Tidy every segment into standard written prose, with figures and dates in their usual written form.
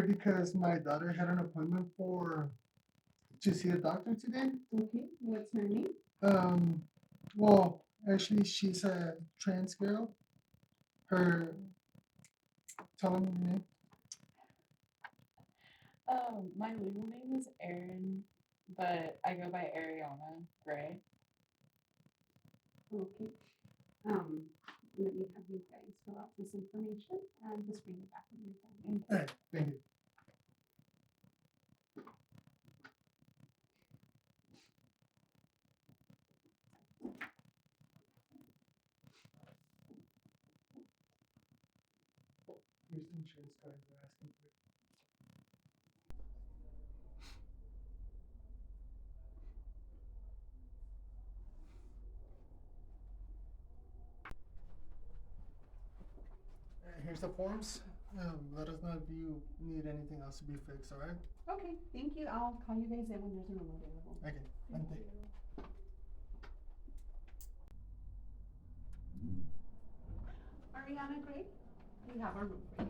because my daughter had an appointment for to see a doctor today. Okay, what's her name? Um, well, actually, she's a trans girl. Her, tell him your name. My legal name is Erin, but I go by Ariana Gray. Okay. Let me have you guys fill out this information and just bring it back when you're done. All right, thank you. Here's the insurance card you're asking for. Here's the forms. Let us know if you need anything else to be fixed, all right? Okay, thank you. I'll call you guys in when there's a room available. Okay, thank you. Ariana Gray, we have a room for you.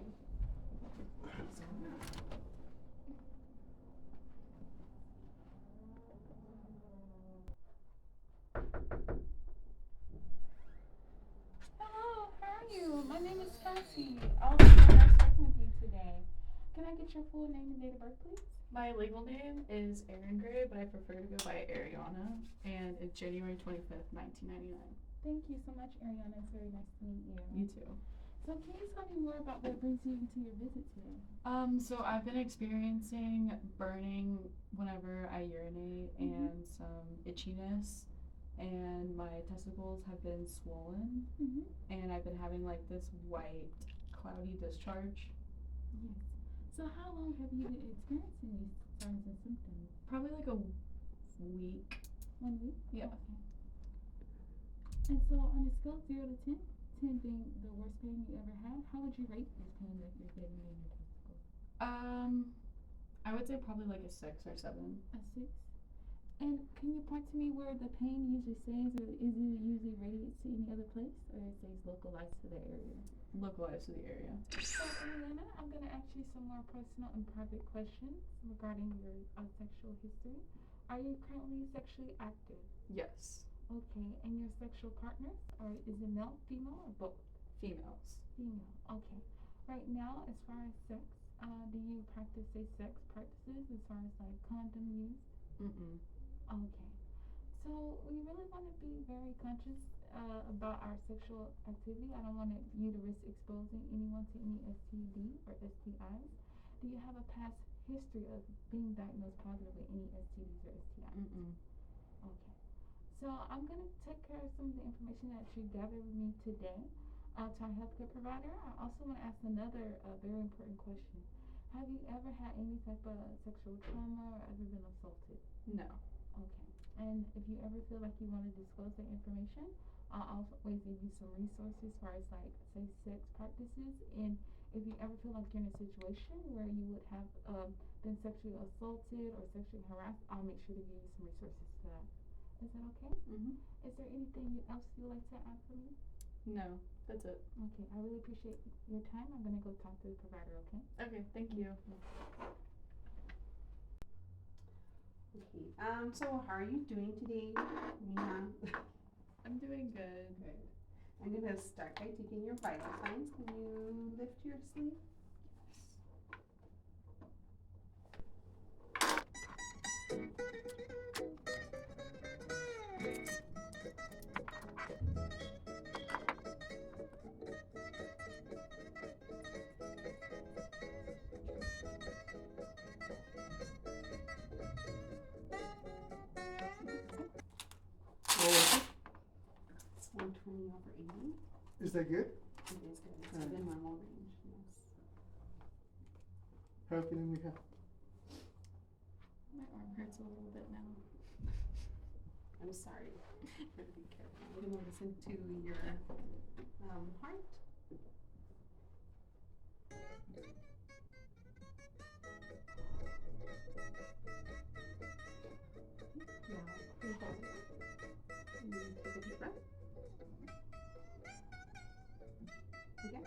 Hello, how are you? My name is Cassie. I'll be nice talking with you today. Can I get your full name and date of birth, please? My legal name is Erin Gray, but I prefer to go by Ariana, and it's January 25th, 1999. Thank you so much, Ariana. It's very nice to meet you. You too. So can you tell me more about what brings you into your visit today? So I've been experiencing burning whenever I urinate and some itchiness, and my testicles have been swollen, and I've been having like this white, cloudy discharge. Yes. So how long have you been experiencing these signs and symptoms? Probably like a week. 1 week? Yeah. Okay. And so on a scale of 0 to 10, 10 being the worst pain you ever had, how would you rate this pain that you're getting in your testicles? I would say probably like a 6 or 7. A 6? And can you point to me where the pain usually stays, or is it usually radiates to any other place, or it stays localized to the area? Localized to the area. So, Ariana, I'm going to ask you some more personal and private questions regarding your sexual history. Are you currently sexually active? Yes. Okay, and your sexual partner, or is it male, female, or both? Females. Female, okay. Right now, as far as sex, do you practice safe sex practices as far as like condom use? Mm-mm. Okay. So we really want to be very conscious about our sexual activity. I don't want you to risk exposing anyone to any STD or STIs. Do you have a past history of being diagnosed positive with any STDs or STIs? Mm-mm. Okay. So I'm going to take care of some of the information that you gathered with me today to our healthcare provider. I also want to ask another very important question. Have you ever had any type of sexual trauma or ever been assaulted? No. Okay. And if you ever feel like you want to disclose that information, I'll always give you some resources as far as like safe sex practices. And if you ever feel like you're in a situation where you would have been sexually assaulted or sexually harassed, I'll make sure to give you some resources to that. Is that okay? Mm-hmm. Is there anything else you'd like to add for me? No, that's it. Okay, I really appreciate your time. I'm going to go talk to the provider, okay? Okay, thank you. Okay, so how are you doing today, Mina? I'm doing good. Good. I'm gonna start by taking your vital signs. Can you lift your sleeve? It's 120 over 80. Is that good? It is good. It's within normal range. Yes. How feeling we have? My arm hurts a little bit now. I'm sorry. Better be careful. We're gonna listen to your heart. Now, hold it. And then take a deep breath. Again.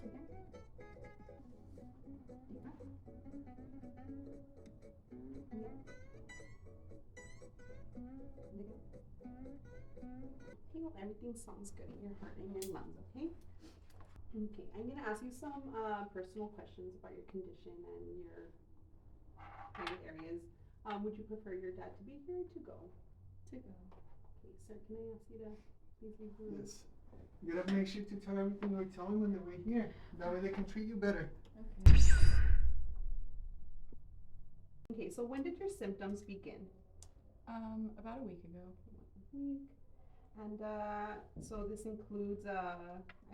Again. Deep breath. Okay, well, everything sounds good in your heart and your lungs, okay? Okay, I'm gonna ask you some personal questions about your condition and your private areas. Would you prefer your dad to be here or to go? To go. Okay, sir, can I ask you to please leave the room? Yes. You gotta make sure to tell everything we tell them when they're here. That way they can treat you better. Okay. Okay, so when did your symptoms begin? About a week ago. Week. And so this includes, I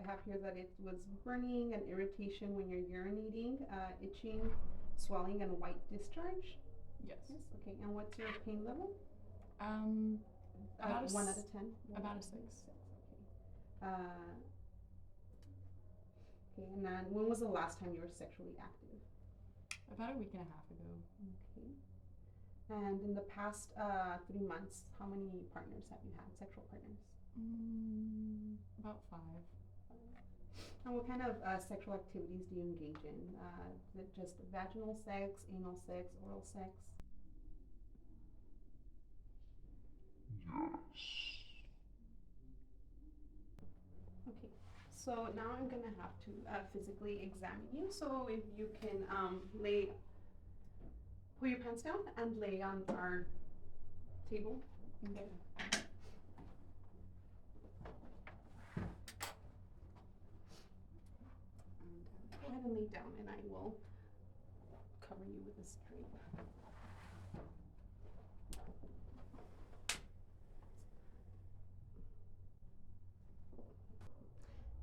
have here that it was burning and irritation when you're urinating, itching, swelling, and white discharge. Yes. Yes, okay. And what's your pain level? About a 1 out s- of 10? about a 6. Okay. Okay, and then when was the last time you were sexually active? About a week and a half ago. Okay. And in the past 3 months, how many partners have you had, sexual partners? About 5. And what kind of sexual activities do you engage in? Is it just vaginal sex, anal sex, oral sex? Okay, so now I'm gonna have to physically examine you. So if you can pull your pants down and lay on our table. Okay. Go ahead and lay down and I will cover you with this drape.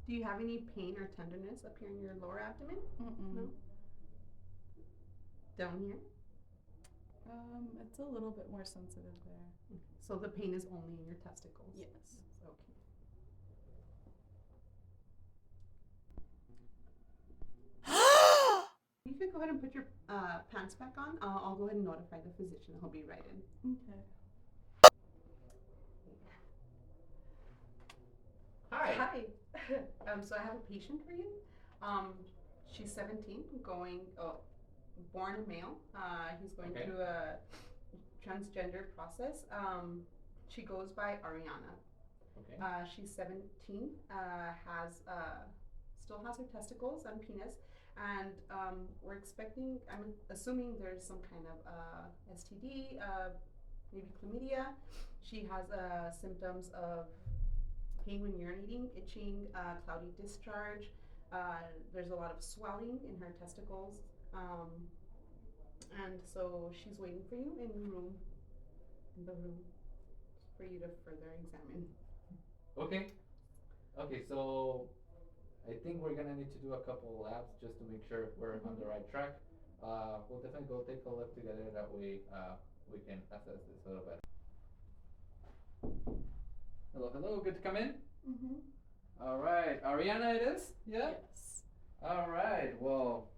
Do you have any pain or tenderness up here in your lower abdomen? No? Down here? It's a little bit more sensitive there. So the pain is only in your testicles? Yes. Okay. You could go ahead and put your pants back on. I'll go ahead and notify the physician. He'll be right in. Okay. Hi. Hi. So I have a patient for you. She's 17, born a male. He's going Okay. through a transgender process. She goes by Ariana. Okay. She's 17, still has her testicles and penis, and I'm assuming there's some kind of STD, maybe chlamydia. She has symptoms of pain when urinating, itching, cloudy discharge. There's a lot of swelling in her testicles, and so she's waiting for you in the room, for you to further examine. Okay. Okay, so I think we're gonna need to do a couple of labs just to make sure we're on the right track. We'll definitely go take a look together. That way, we can assess this a little better. Hello, hello. Good to come in. All right, Ariana, it is. Yeah. Yes. All right. Well,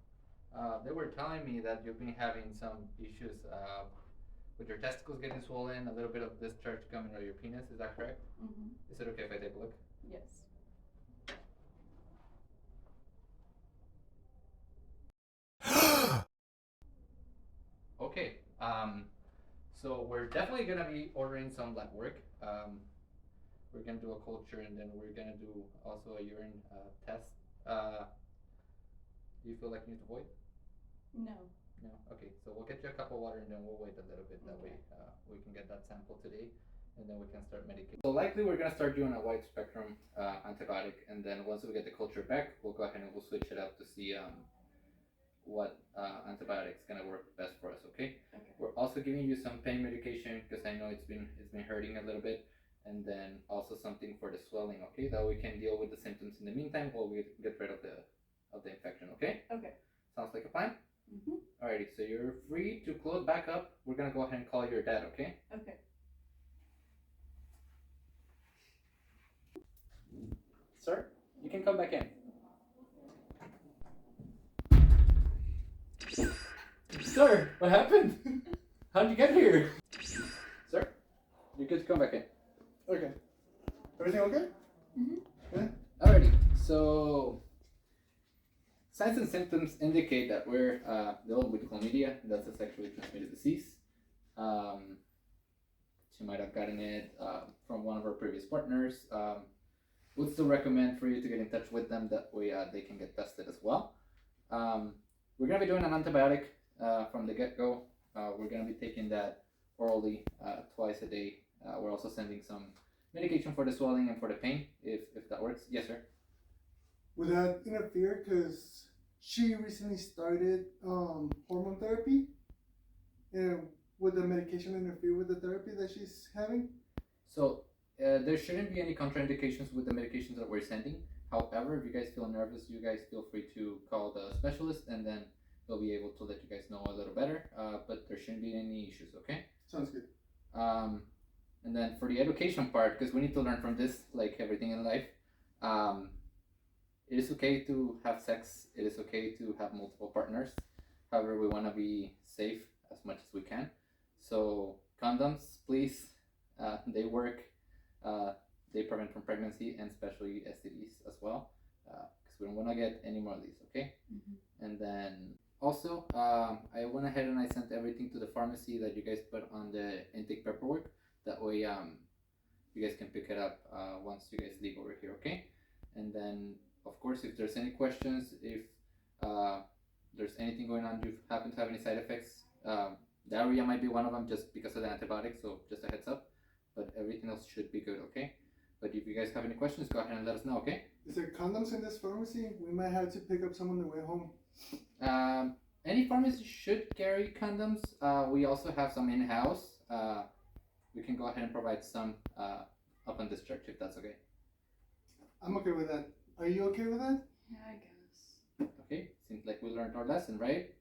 they were telling me that you've been having some issues with your testicles getting swollen, a little bit of discharge coming out of your penis. Is that correct? Is it okay if I take a look? Yes. Okay. So we're definitely gonna be ordering some lab work. We're gonna do a culture and then we're gonna do also a urine test. Do you feel like you need to void? No. No. Okay. So we'll get you a cup of water and then we'll wait a little bit. That way, Okay. we can get that sample today, and then we can start medicating. So likely we're gonna start doing a wide spectrum antibiotic, and then once we get the culture back, we'll go ahead and we'll switch it up to see what antibiotic's gonna work best for us. Okay. Okay. We're also giving you some pain medication because I know it's been hurting a little bit, and then also something for the swelling. Okay, that we can deal with the symptoms in the meantime while we get rid of the infection. Okay. Okay. Sounds like a plan. Mhm. Alrighty, so you're free to close back up. We're gonna go ahead and call your dad. Okay. Okay. Sir, you can come back in. Sir, what happened? How'd you get here? Sir, you're good to come back in. Okay. Everything okay? Alrighty, so signs and symptoms indicate that we're dealing with chlamydia. That's a sexually transmitted disease. She might have gotten it from one of our previous partners. Would still recommend for you to get in touch with them. That way they can get tested as well. We're going to be doing an antibiotic from the get-go. We're going to be taking that orally twice a day. We're also sending some medication for the swelling and for the pain, if that works. Yes, sir. Would that interfere? Because she recently started hormone therapy. And would the medication interfere with the therapy that she's having? So there shouldn't be any contraindications with the medications that we're sending. However, if you guys feel nervous, you guys feel free to call the specialist, and then they'll be able to let you guys know a little better. But there shouldn't be any issues, okay? Sounds good. And then for the education part, because we need to learn from this, like everything in life, it is okay to have sex. It is okay to have multiple partners. However, we want to be safe as much as we can. So condoms, please. They work. They prevent from pregnancy and especially STDs as well, because we don't want to get any more of these, okay? Mm-hmm. And then also, I went ahead and I sent everything to the pharmacy that you guys put on the intake paperwork. That way, you guys can pick it up once you guys leave over here, okay? And then, of course, if there's any questions, if there's anything going on, you happen to have any side effects, diarrhea might be one of them just because of the antibiotics, so just a heads up. But everything else should be good, okay? But if you guys have any questions, go ahead and let us know, okay? Is there condoms in this pharmacy? We might have to pick up some on the way home. Any pharmacy should carry condoms. We also have some in-house. We can go ahead and provide some upon discharge if that's okay. I'm okay with that. Are you okay with that? Yeah, I guess. Okay, seems like we learned our lesson, right?